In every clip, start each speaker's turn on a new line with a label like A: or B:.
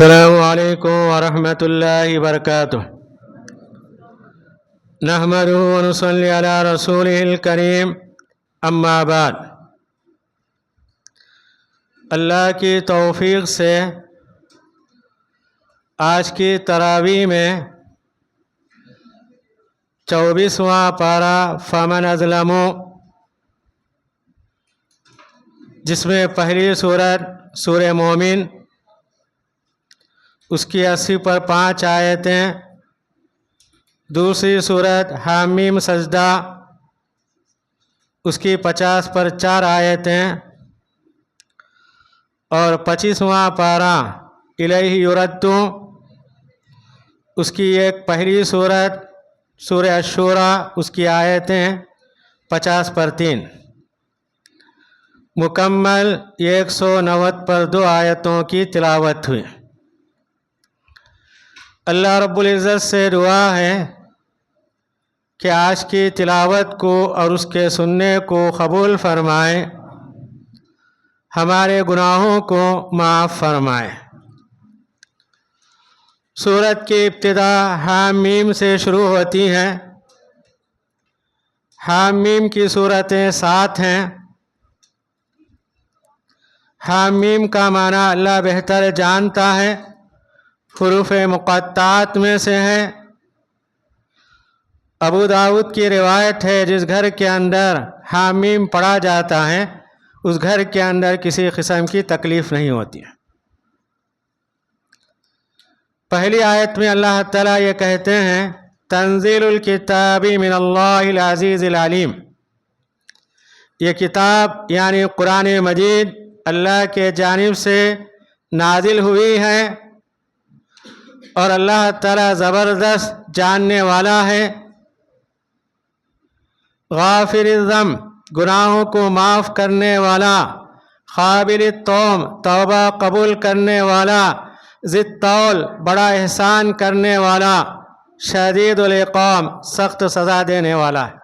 A: السلام علیکم ورحمۃ اللہ وبرکاتہ۔ نحمدہ ونصلی علی رسولہ الکریم، اما بعد۔ اللہ کی توفیق سے آج کی تراویح میں 24واں پارہ فمن اظلم، جس میں پہلی سورت سورہ مومن، اس کی 80 پر 5 آیتیں، دوسری سورت حامیم سجدہ، اس کی 50 پر 4 آیتیں، اور 25واں پارہ الیہ یرد، اس کی ایک پہلی سورت سورہ الشورى، اس کی آیتیں 50 پر 3، مکمل 190 پر 2 آیتوں کی تلاوت ہوئی۔ اللہ رب العزت سے دعا ہے کہ آج کی تلاوت کو اور اس کے سننے کو قبول فرمائے، ہمارے گناہوں کو معاف فرمائے۔ سورت کی ابتدا حامیم سے شروع ہوتی ہے۔ حامیم کی صورتیں 7 ہیں۔ حامیم کا معنی اللہ بہتر جانتا ہے، حروف مقطعات میں سے ہے۔ ابو داؤد کی روایت ہے، جس گھر کے اندر حامیم پڑھا جاتا ہے اس گھر کے اندر کسی قسم کی تکلیف نہیں ہوتی۔ پہلی آیت میں اللہ تعالیٰ یہ کہتے ہیں، تنزیل الکتاب من اللہ العزیز العلیم، یہ کتاب یعنی قرآن مجید اللہ کے جانب سے نازل ہوئی ہے، اور اللہ تعالیٰ زبردست جاننے والا ہے۔ غافر الذنب، گناہوں کو معاف کرنے والا، قابل التوب، توبہ قبول کرنے والا، ذی الطول، بڑا احسان کرنے والا، شدید العقاب، سخت سزا دینے والا ہے۔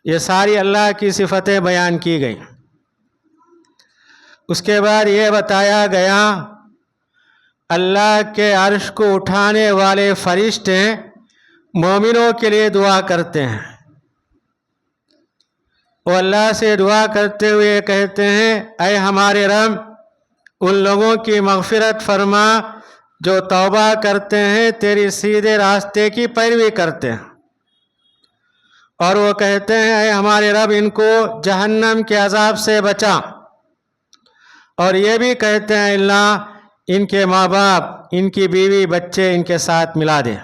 A: یہ ساری اللہ کی صفتیں بیان کی گئیں۔ اس کے بعد یہ بتایا گیا، اللہ کے عرش کو اٹھانے والے فرشتے مومنوں کے لیے دعا کرتے ہیں۔ وہ اللہ سے دعا کرتے ہوئے کہتے ہیں، اے ہمارے رب، ان لوگوں کی مغفرت فرما جو توبہ کرتے ہیں، تیری سیدھے راستے کی پیروی کرتے ہیں۔ اور وہ کہتے ہیں، اے ہمارے رب، ان کو جہنم کے عذاب سے بچا۔ اور یہ بھی کہتے ہیں، اللہ ان کے ماں باپ، ان کی بیوی بچے ان کے ساتھ ملا دے۔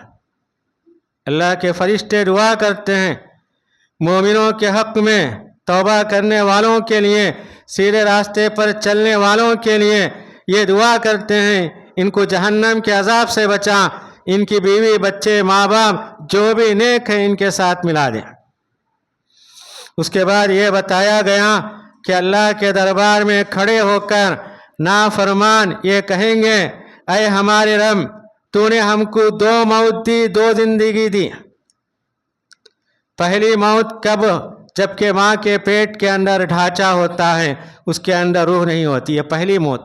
A: اللہ کے فرشتے دعا کرتے ہیں مومنوں کے حق میں، توبہ کرنے والوں کے لیے، سیدھے راستے پر چلنے والوں کے لیے یہ دعا کرتے ہیں، ان کو جہنم کے عذاب سے بچا، ان کی بیوی بچے ماں باپ جو بھی نیک ہیں ان کے ساتھ ملا دے۔ اس کے بعد یہ بتایا گیا کہ اللہ کے دربار میں کھڑے ہو کر نافرمان یہ کہیں گے، اے ہمارے رب، تو نے ہم کو 2 موت دی، 2 زندگی دی۔ پہلی موت کب؟ جبکہ ماں کے پیٹ کے اندر ڈھانچہ ہوتا ہے، اس کے اندر روح نہیں ہوتی ہے، پہلی موت۔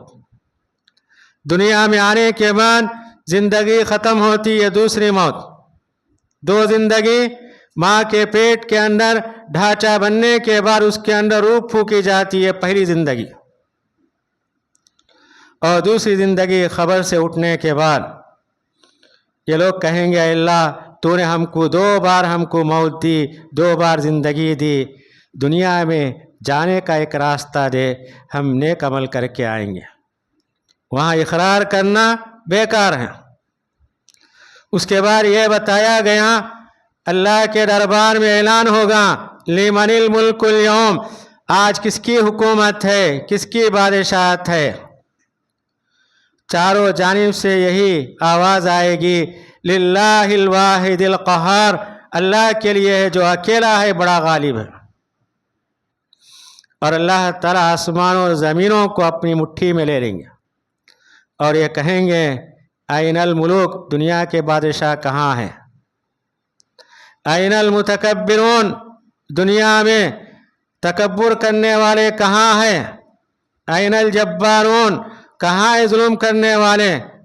A: دنیا میں آنے کے بعد زندگی ختم ہوتی ہے، دوسری موت۔ 2 زندگی، ماں کے پیٹ کے اندر ڈھانچہ بننے کے بعد اس کے اندر روح پھونکی جاتی ہے، پہلی زندگی۔ اور دوسری زندگی خبر سے اٹھنے کے بعد یہ لوگ کہیں گے، اے اللہ، تو نے ہم کو 2 بار ہم کو موت دی، 2 بار زندگی دی، دنیا میں جانے کا ایک راستہ دے، ہم نیک عمل کر کے آئیں گے۔ وہاں اقرار کرنا بیکار ہے۔ اس کے بعد یہ بتایا گیا، اللہ کے دربار میں اعلان ہوگا، لمن الملک اليوم، آج کس کی حکومت ہے، کس کی بادشاہت ہے؟ چاروں جانب سے یہی آواز آئے گی، للہ الواحد القہار، اللہ کے لیے ہے جو اکیلا ہے، بڑا غالب ہے۔ اور اللہ تعالیٰ آسمانوں اور زمینوں کو اپنی مٹھی میں لے لیں گے، اور یہ کہیں گے، این الملوک، دنیا کے بادشاہ کہاں ہیں؟ این المتکبرون، دنیا میں تکبر کرنے والے کہاں ہیں؟ این الجبارون، کہاں ہے ظلم کرنے والے؟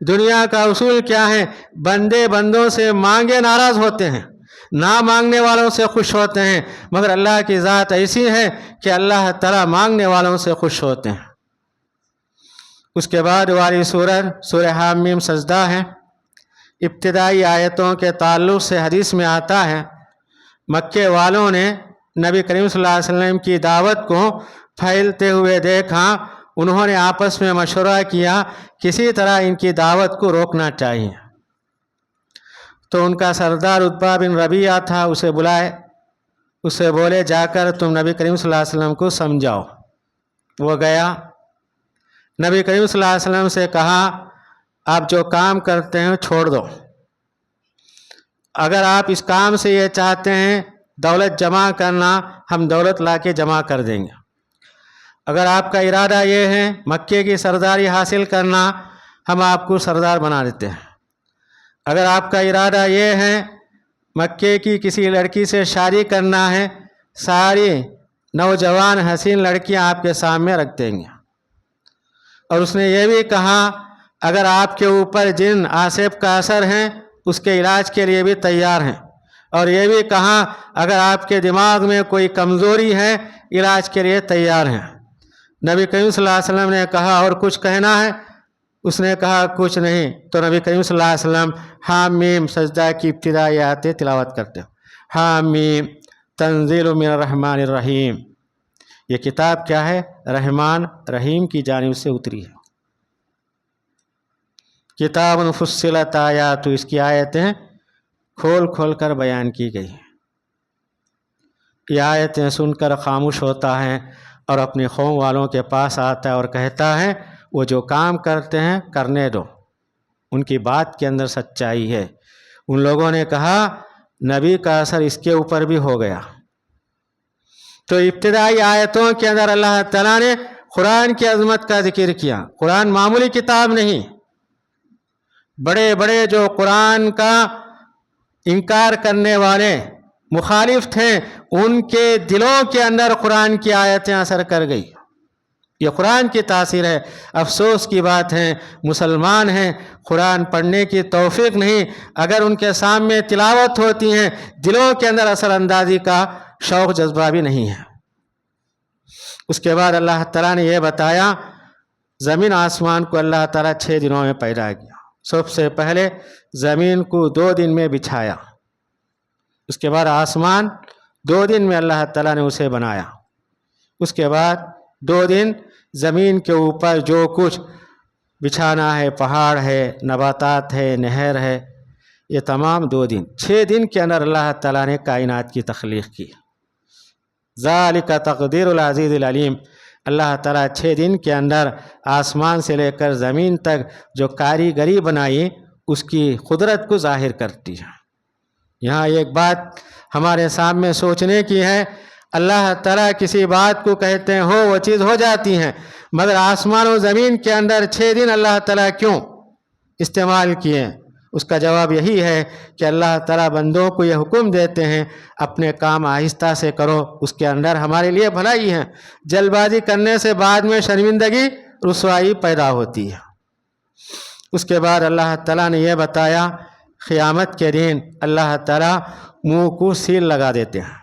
A: دنیا کا اصول کیا ہے؟ بندے بندوں سے مانگے ناراض ہوتے ہیں، نہ مانگنے والوں سے خوش ہوتے ہیں، مگر اللہ کی ذات ایسی ہے کہ اللہ تعالیٰ مانگنے والوں سے خوش ہوتے ہیں۔ اس کے بعد والی سورہ حامیم سجدہ ہے۔ ابتدائی آیتوں کے تعلق سے حدیث میں آتا ہے مکے والوں نے نبی کریم صلی اللہ علیہ وسلم کی دعوت کو پھیلتے ہوئے دیکھا، انہوں نے آپس میں مشورہ کیا کسی طرح ان کی دعوت کو روکنا چاہیے۔ تو ان کا سردار عتبہ بن ربیعہ تھا، اسے بلائے، اسے بولے جا کر تم نبی کریم صلی اللہ علیہ وسلم کو سمجھاؤ۔ وہ گیا، نبی کریم صلی اللہ علیہ وسلم سے کہا آپ جو کام کرتے ہیں چھوڑ دو، اگر آپ اس کام سے یہ چاہتے ہیں دولت جمع کرنا، ہم دولت لا کے جمع کر دیں گے۔ اگر آپ کا ارادہ یہ ہے مکے کی سرداری حاصل کرنا، ہم آپ کو سردار بنا دیتے ہیں۔ اگر آپ کا ارادہ یہ ہے مکے کی کسی لڑکی سے شادی کرنا ہے، ساری نوجوان حسین لڑکیاں آپ کے سامنے رکھ دیں گے۔ اور اس نے یہ بھی کہا اگر آپ کے اوپر جن آصف کا اثر ہے اس کے علاج کے لیے بھی تیار ہیں، اور یہ بھی کہا اگر آپ کے دماغ میں کوئی کمزوری ہے علاج کے لیے تیار ہیں۔ نبی کریم صلی اللہ علیہ وسلم نے کہا اور کچھ کہنا ہے؟ اس نے کہا کچھ نہیں۔ تو نبی کریم صلی اللہ علیہ وسلم حامیم سجدہ کی ابتدائی آیتیں تلاوت کرتے ہیں۔ حامیم تنزیل من الرحمن الرحیم، یہ کتاب کیا ہے؟ رحمان رحیم کی جانب سے اتری ہے۔ کتاب فصلت آیات، اس کی آیتیں کھول کھول کر بیان کی گئی ہیں۔ یہ آیتیں سن کر خاموش ہوتا ہے اور اپنے قوم والوں کے پاس آتا ہے اور کہتا ہے وہ جو کام کرتے ہیں کرنے دو، ان کی بات کے اندر سچائی ہے۔ ان لوگوں نے کہا نبی کا اثر اس کے اوپر بھی ہو گیا۔ تو ابتدائی آیتوں کے اندر اللہ تعالیٰ نے قرآن کی عظمت کا ذکر کیا۔ قرآن معمولی کتاب نہیں، بڑے بڑے جو قرآن کا انکار کرنے والے مخالف تھے ان کے دلوں کے اندر قرآن کی آیتیں اثر کر گئی۔ یہ قرآن کی تاثیر ہے۔ افسوس کی بات ہے مسلمان ہیں، قرآن پڑھنے کی توفیق نہیں، اگر ان کے سامنے تلاوت ہوتی ہیں دلوں کے اندر اثر اندازی کا شوق جذبہ بھی نہیں ہے۔ اس کے بعد اللہ تعالیٰ نے یہ بتایا زمین آسمان کو اللہ تعالیٰ 6 دنوں میں پیدا کیا۔ سب سے پہلے زمین کو 2 دن میں بچھایا، اس کے بعد آسمان 2 دن میں اللہ تعالیٰ نے اسے بنایا، اس کے بعد 2 دن زمین کے اوپر جو کچھ بچھانا ہے، پہاڑ ہے، نباتات ہے، نہر ہے، یہ تمام 2 دن، 6 دن کے اندر اللہ تعالیٰ نے کائنات کی تخلیق کی۔ ذالک تقدیر العزیز العلیم، اللہ تعالیٰ 6 دن کے اندر آسمان سے لے کر زمین تک جو کاریگری بنائی اس کی قدرت کو ظاہر کرتی ہے۔ یہاں ایک بات ہمارے سامنے سوچنے کی ہے، اللہ تعالیٰ کسی بات کو کہتے ہیں ہو وہ چیز ہو جاتی ہے، مگر آسمان و زمین کے اندر 6 دن اللہ تعالیٰ کیوں استعمال کیے؟ اس کا جواب یہی ہے کہ اللہ تعالیٰ بندوں کو یہ حکم دیتے ہیں اپنے کام آہستہ سے کرو، اس کے اندر ہمارے لیے بھلائی ہے۔ جلد بازی کرنے سے بعد میں شرمندگی رسوائی پیدا ہوتی ہے۔ اس کے بعد اللہ تعالیٰ نے یہ بتایا قیامت کے دن اللہ تعالیٰ منہ کو سیل لگا دیتے ہیں،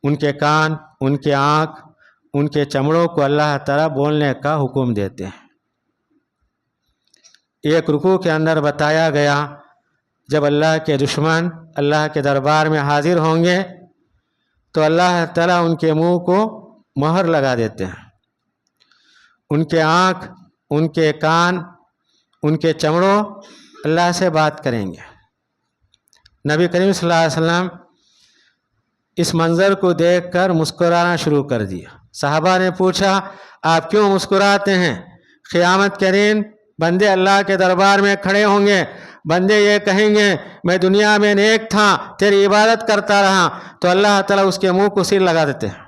A: ان کے کان، ان کے آنکھ، ان کے چمڑوں کو اللہ تعالیٰ بولنے کا حکم دیتے ہیں۔ ایک رکوع کے اندر بتایا گیا جب اللہ کے دشمن اللہ کے دربار میں حاضر ہوں گے تو اللہ تعالیٰ ان کے منہ کو مہر لگا دیتے ہیں، ان کے آنکھ، ان کے کان، ان کے چمڑوں اللہ سے بات کریں گے۔ نبی کریم صلی اللہ علیہ وسلم اس منظر کو دیکھ کر مسکرانا شروع کر دیا۔ صحابہ نے پوچھا آپ کیوں مسکراتے ہیں؟ قیامت کے دن بندے اللہ کے دربار میں کھڑے ہوں گے، بندے یہ کہیں گے میں دنیا میں نیک تھا، تیری عبادت کرتا رہا، تو اللہ تعالیٰ اس کے منہ کو سیل لگا دیتے ہیں۔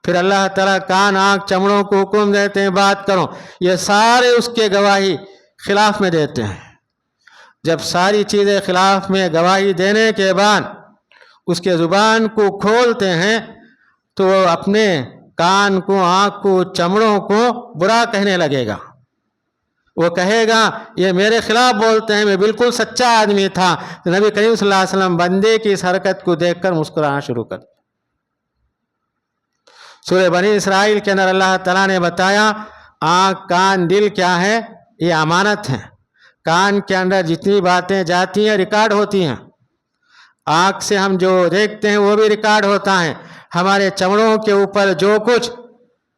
A: پھر اللہ تعالیٰ کان، آنکھ، چمڑوں کو حکم دیتے ہیں بات کرو، یہ سارے اس کے گواہی خلاف میں دیتے ہیں۔ جب ساری چیزیں خلاف میں گواہی دینے کے بعد اس کے زبان کو کھولتے ہیں تو وہ اپنے کان کو، آنکھ کو، چمڑوں کو برا کہنے لگے گا، وہ کہے گا یہ میرے خلاف بولتے ہیں، میں بالکل سچا آدمی تھا. تو نبی کریم صلی اللہ علیہ وسلم بندے کی اس حرکت کو دیکھ کر مسکرانا شروع کر. سورہ بنی اسرائیل کے اندر اللہ تعالیٰ نے بتایا آنکھ کان دل کیا ہے، یہ امانت ہے. کان کے اندر جتنی باتیں جاتی ہیں ریکارڈ ہوتی ہیں. آنکھ سے ہم جو دیکھتے ہیں وہ بھی ریکارڈ ہوتا ہے. ہمارے چمڑوں کے اوپر جو کچھ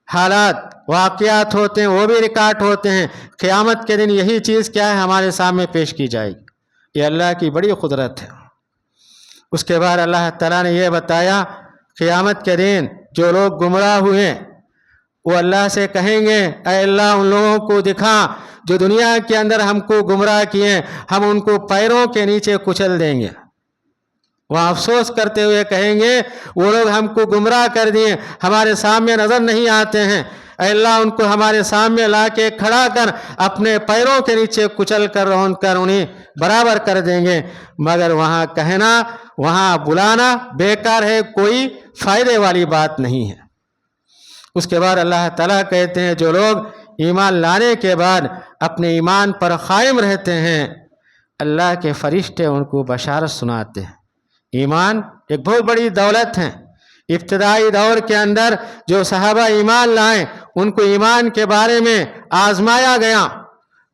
A: حالات واقعات ہوتے ہیں وہ بھی ریکارڈ ہوتے ہیں. قیامت کے دن یہی چیز کیا ہے ہمارے سامنے پیش کی جائے گی. یہ اللہ کی بڑی قدرت ہے. اس کے بعد اللہ تعالیٰ نے یہ بتایا قیامت کے دن جو لوگ گمراہ ہوئے وہ اللہ سے کہیں گے اے اللہ ان لوگوں کو دکھا جو دنیا کے اندر ہم کو گمراہ کیے، ہم ان کو پیروں کے نیچے کچل دیں گے. وہ افسوس کرتے ہوئے کہیں گے وہ لوگ ہم کو گمراہ کر دیے، ہمارے سامنے نظر نہیں آتے ہیں. اے اللہ ان کو ہمارے سامنے لا کے کھڑا کر اپنے پیروں کے نیچے کچل کر رون کر انہیں برابر کر دیں گے. مگر وہاں کہنا وہاں بلانا بیکار ہے، کوئی فائدے والی بات نہیں ہے. اس کے بعد اللہ تعالیٰ کہتے ہیں جو لوگ ایمان لانے کے بعد اپنے ایمان پر قائم رہتے ہیں اللہ کے فرشتے ان کو بشارت سناتے ہیں. ایمان ایک بہت بڑی دولت ہے. ابتدائی دور کے اندر جو صحابہ ایمان لائیں ان کو ایمان کے بارے میں آزمایا گیا،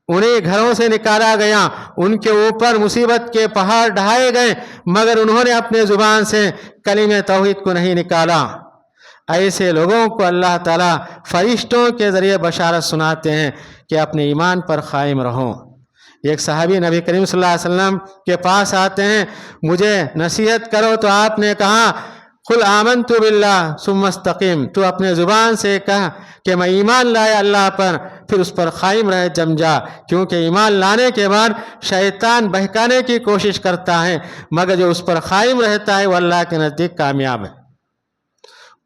A: انہیں گھروں سے نکالا گیا، ان کے اوپر مصیبت کے پہاڑ ڈھائے گئے، مگر انہوں نے اپنے زبان سے کلمہ توحید کو نہیں نکالا. ایسے لوگوں کو اللہ تعالیٰ فرشتوں کے ذریعے بشارت سناتے ہیں کہ اپنے ایمان پر قائم رہو. ایک صحابی نبی کریم صلی اللہ علیہ وسلم کے پاس آتے ہیں، مجھے نصیحت کرو. تو آپ نے کہا قل آمنت باللہ ثم استقم، تو اپنے زبان سے کہا کہ میں ایمان لایا اللہ پر، پھر اس پر قائم رہے جم جا. کیونکہ ایمان لانے کے بعد شیطان بہکانے کی کوشش کرتا ہے، مگر جو اس پر قائم رہتا ہے وہ اللہ کے نزدیک کامیاب ہے.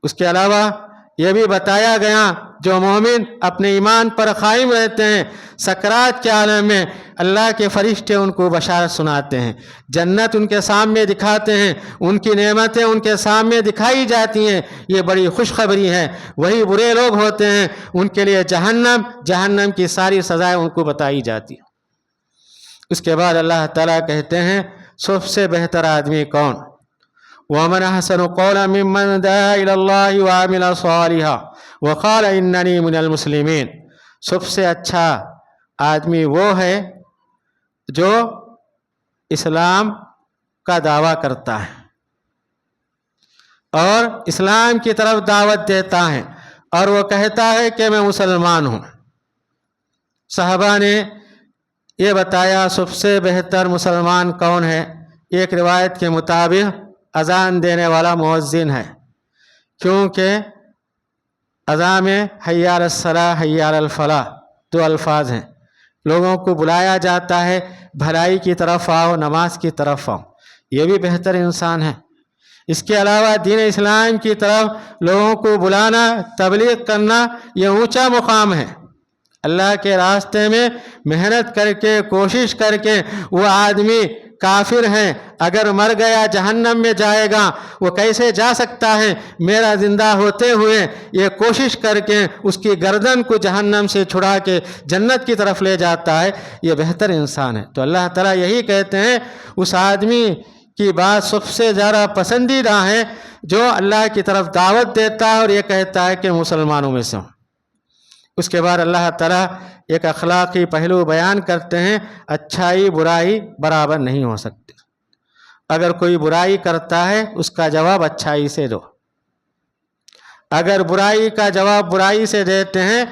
A: اس کے علاوہ یہ بھی بتایا گیا جو مومن اپنے ایمان پر قائم رہتے ہیں سکرات کے عالم میں اللہ کے فرشتے ان کو بشارت سناتے ہیں، جنت ان کے سامنے دکھاتے ہیں، ان کی نعمتیں ان کے سامنے دکھائی جاتی ہیں. یہ بڑی خوشخبری ہے. وہی برے لوگ ہوتے ہیں ان کے لیے جہنم کی ساری سزائیں ان کو بتائی جاتی ہیں. اس کے بعد اللہ تعالیٰ کہتے ہیں سب سے بہتر آدمی کون؟ وَمَنْ أَحْسَنُ قَوْلًا مِّمَّنْ دَعَا إِلَى اللَّهِ وَعَمِلَ صَالِحًا وَقَالَ إِنَّنِي مِنَ الْمُسْلِمِينَ. سب سے اچھا آدمی وہ ہے جو اسلام کا دعویٰ کرتا ہے اور اسلام کی طرف دعوت دیتا ہے اور وہ کہتا ہے کہ میں مسلمان ہوں. صحابہ نے یہ بتایا سب سے بہتر مسلمان کون ہے. ایک روایت کے مطابق اذان دینے والا مؤذن ہے، کیونکہ اذان میں حی علی الصلاۃ حی علی الفلاح دو الفاظ ہیں. لوگوں کو بلایا جاتا ہے بھلائی کی طرف آؤ، نماز کی طرف آؤ. یہ بھی بہتر انسان ہے. اس کے علاوہ دین اسلام کی طرف لوگوں کو بلانا، تبلیغ کرنا یہ اونچا مقام ہے. اللہ کے راستے میں محنت کر کے کوشش کر کے وہ آدمی کافر ہیں، اگر مر گیا جہنم میں جائے گا، وہ کیسے جا سکتا ہے؟ میرا زندہ ہوتے ہوئے یہ کوشش کر کے اس کی گردن کو جہنم سے چھڑا کے جنت کی طرف لے جاتا ہے، یہ بہتر انسان ہے. تو اللہ تعالیٰ یہی کہتے ہیں اس آدمی کی بات سب سے زیادہ پسندیدہ ہے جو اللہ کی طرف دعوت دیتا ہے اور یہ کہتا ہے کہ مسلمانوں میں سے ہوں. اس کے بعد اللہ تعالیٰ ایک اخلاقی پہلو بیان کرتے ہیں، اچھائی برائی برابر نہیں ہو سکتی. اگر کوئی برائی کرتا ہے اس کا جواب اچھائی سے دو. اگر برائی کا جواب برائی سے دیتے ہیں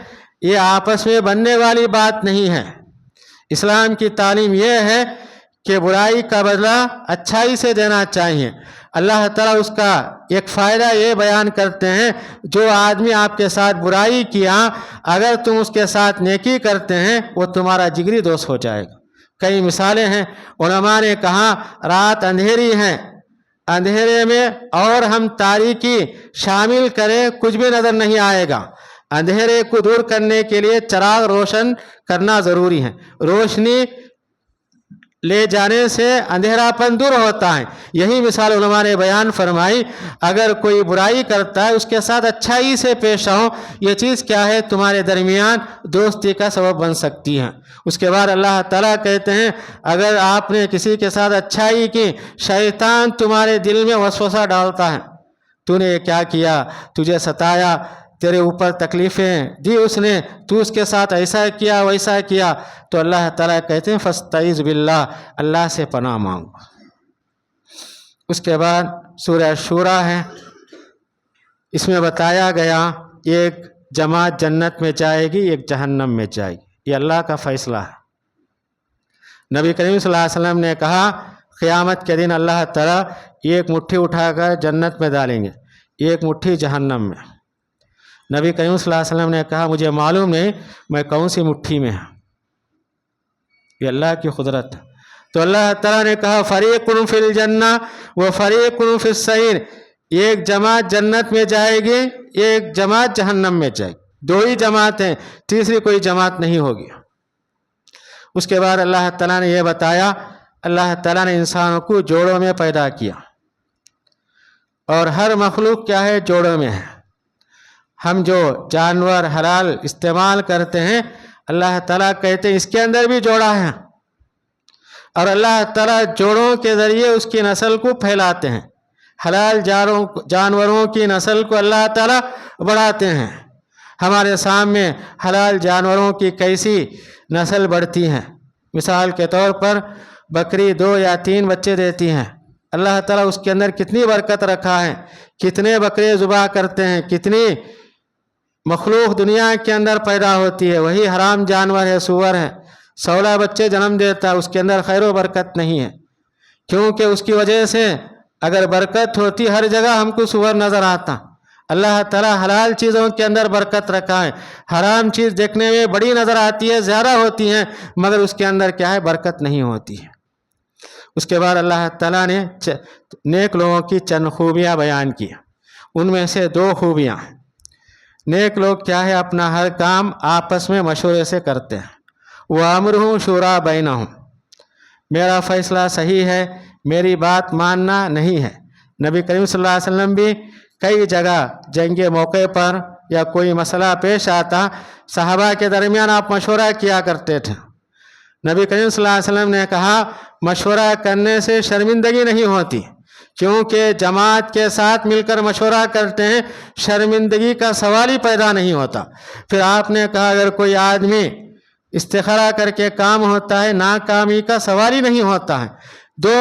A: یہ آپس میں بننے والی بات نہیں ہے. اسلام کی تعلیم یہ ہے کہ برائی کا بدلہ اچھائی سے دینا چاہیے. اللہ تعالیٰ اس کا ایک فائدہ یہ بیان کرتے ہیں جو آدمی آپ کے ساتھ برائی کیا اگر تم اس کے ساتھ نیکی کرتے ہیں وہ تمہارا جگری دوست ہو جائے گا. کئی مثالیں ہیں. علماء نے کہا رات اندھیری ہے، اندھیرے میں اور ہم تاریکی شامل کریں کچھ بھی نظر نہیں آئے گا. اندھیرے کو دور کرنے کے لیے چراغ روشن کرنا ضروری ہے. روشنی لے جانے سے اندھیراپن دور ہوتا ہے۔ یہی مثال علماء نے بیان فرمائی، اگر کوئی برائی کرتا ہے اس کے ساتھ اچھائی سے پیش آؤ، یہ چیز کیا ہے؟ تمہارے درمیان دوستی کا سبب بن سکتی ہے۔ اس کے بعد اللہ تعالیٰ کہتے ہیں اگر آپ نے کسی کے ساتھ اچھائی کی، شیطان تمہارے دل میں وسوسہ ڈالتا ہے، تو نے یہ کیا کیا، تجھے ستایا، تیرے اوپر تکلیفیں دی اس نے، تو اس کے ساتھ ایسا کیا ویسا کیا، تو اللہ تعالیٰ کہتے ہیں فاستعذ باللہ، اللہ سے پناہ مانگو۔ اس کے بعد سورہ شورى ہے، اس میں بتایا گیا ایک جماعت جنت میں جائے گی، ایک جہنم میں جائے گی، یہ اللہ کا فیصلہ ہے۔ نبی کریم صلی اللہ علیہ وسلم نے کہا قیامت کے دن اللہ تعالیٰ ایک مٹھی اٹھا کر جنت میں ڈالیں گے، ایک مٹھی جہنم میں۔ نبی کریم صلی اللہ علیہ وسلم نے کہا مجھے معلوم نہیں میں کون سی مٹھی میں ہوں، یہ اللہ کی قدرت ہے۔ تو اللہ تعالیٰ نے کہا فریق فی الجنہ و فریق فی السعیر، ایک جماعت جنت میں جائے گی، ایک جماعت جہنم میں جائے گی، دو ہی جماعتیں، تیسری کوئی جماعت نہیں ہوگی۔ اس کے بعد اللہ تعالیٰ نے یہ بتایا اللہ تعالیٰ نے انسانوں کو جوڑوں میں پیدا کیا، اور ہر مخلوق کیا ہے؟ جوڑوں میں ہے۔ ہم جو جانور حلال استعمال کرتے ہیں اللہ تعالیٰ کہتے ہیں اس کے اندر بھی جوڑا ہے، اور اللہ تعالیٰ جوڑوں کے ذریعے اس کی نسل کو پھیلاتے ہیں، حلال جانوروں کی نسل کو اللہ تعالیٰ بڑھاتے ہیں۔ ہمارے سامنے حلال جانوروں کی کیسی نسل بڑھتی ہیں، مثال کے طور پر بکری 2 یا 3 بچے دیتی ہیں، اللہ تعالیٰ اس کے اندر کتنی برکت رکھا ہے، کتنے بکرے ذبح کرتے ہیں، کتنی مخلوق دنیا کے اندر پیدا ہوتی ہے، وہی حرام جانور ہے، سور ہے، 16 بچے جنم دیتا ہے، اس کے اندر خیر و برکت نہیں ہے، کیونکہ اس کی وجہ سے اگر برکت ہوتی ہر جگہ ہم کو سور نظر آتا۔ اللہ تعالیٰ حلال چیزوں کے اندر برکت رکھا ہے، حرام چیز دیکھنے میں بڑی نظر آتی ہے، زیادہ ہوتی ہیں، مگر اس کے اندر کیا ہے؟ برکت نہیں ہوتی ہے۔ اس کے بعد اللہ تعالیٰ نے نیک لوگوں کی چند خوبیاں بیان کی، ان میں سے 2 خوبیاں۔ نیک لوگ کیا ہے؟ اپنا ہر کام آپس میں مشورے سے کرتے ہیں، وَأَمْرُهُمْ شُورَىٰ بَيْنَهُمْ، میرا فیصلہ صحیح ہے، میری بات ماننا نہیں ہے۔ نبی کریم صلی اللہ علیہ وسلم بھی کئی جگہ جنگ کے موقع پر یا کوئی مسئلہ پیش آتا صحابہ کے درمیان آپ مشورہ کیا کرتے تھے۔ نبی کریم صلی اللہ علیہ وسلم نے کہا مشورہ کرنے سے شرمندگی نہیں ہوتی، کیونکہ جماعت کے ساتھ مل کر مشورہ کرتے ہیں، شرمندگی کا سوال ہی پیدا نہیں ہوتا۔ پھر آپ نے کہا اگر کوئی آدمی استخارہ کر کے کام ہوتا ہے، ناکامی کا سوال ہی نہیں ہوتا ہے۔ 2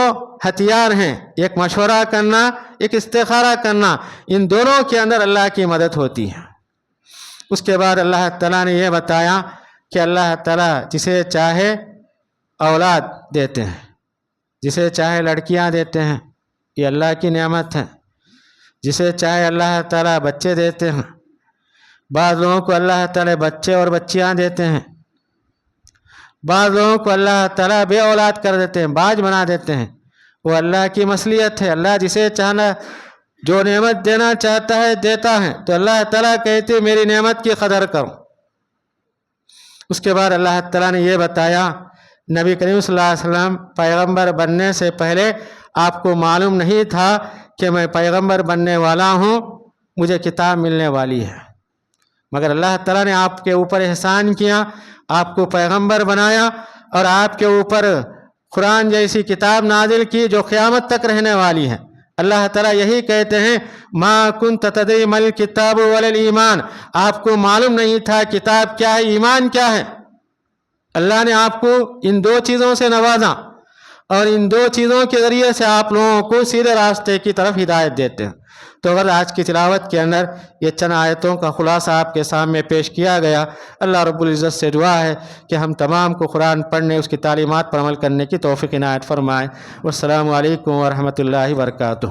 A: ہتھیار ہیں، ایک مشورہ کرنا، ایک استخارہ کرنا، ان دونوں کے اندر اللہ کی مدد ہوتی ہے۔ اس کے بعد اللہ تعالیٰ نے یہ بتایا کہ اللہ تعالیٰ جسے چاہے اولاد دیتے ہیں، جسے چاہے لڑکیاں دیتے ہیں، یہ اللہ کی نعمت ہے، جسے چاہے اللہ تعالیٰ بچے دیتے ہیں۔ بعض لوگوں کو اللہ تعالیٰ بچے اور بچیاں دیتے ہیں، بعض لوگوں کو اللہ تعالیٰ بے اولاد کر دیتے ہیں، باج بنا دیتے ہیں، وہ اللہ کی مصلیحت ہے۔ اللہ جسے چاہنا جو نعمت دینا چاہتا ہے دیتا ہے، تو اللہ تعالیٰ کہتے میری نعمت کی قدر کرو۔ اس کے بعد اللہ تعالیٰ نے یہ بتایا نبی کریم صلی اللہ علیہ وسلم پیغمبر بننے سے پہلے آپ کو معلوم نہیں تھا کہ میں پیغمبر بننے والا ہوں، مجھے کتاب ملنے والی ہے، مگر اللہ تعالیٰ نے آپ کے اوپر احسان کیا، آپ کو پیغمبر بنایا، اور آپ کے اوپر قرآن جیسی کتاب نازل کی جو قیامت تک رہنے والی ہے۔ اللہ تعالیٰ یہی کہتے ہیں ما کنت تدری مل کتاب ولا ایمان، آپ کو معلوم نہیں تھا کتاب کیا ہے، ایمان کیا ہے۔ اللہ نے آپ کو ان 2 چیزوں سے نوازا، اور ان 2 چیزوں کے ذریعے سے آپ لوگوں کو سیدھے راستے کی طرف ہدایت دیتے ہیں۔ تو اگر آج کی تلاوت کے اندر یہ چند آیتوں کا خلاصہ آپ کے سامنے پیش کیا گیا، اللہ رب العزت سے دعا ہے کہ ہم تمام کو قرآن پڑھنے، اس کی تعلیمات پر عمل کرنے کی توفیق عنایت فرمائے۔ والسلام علیکم ورحمۃ اللہ وبرکاتہ۔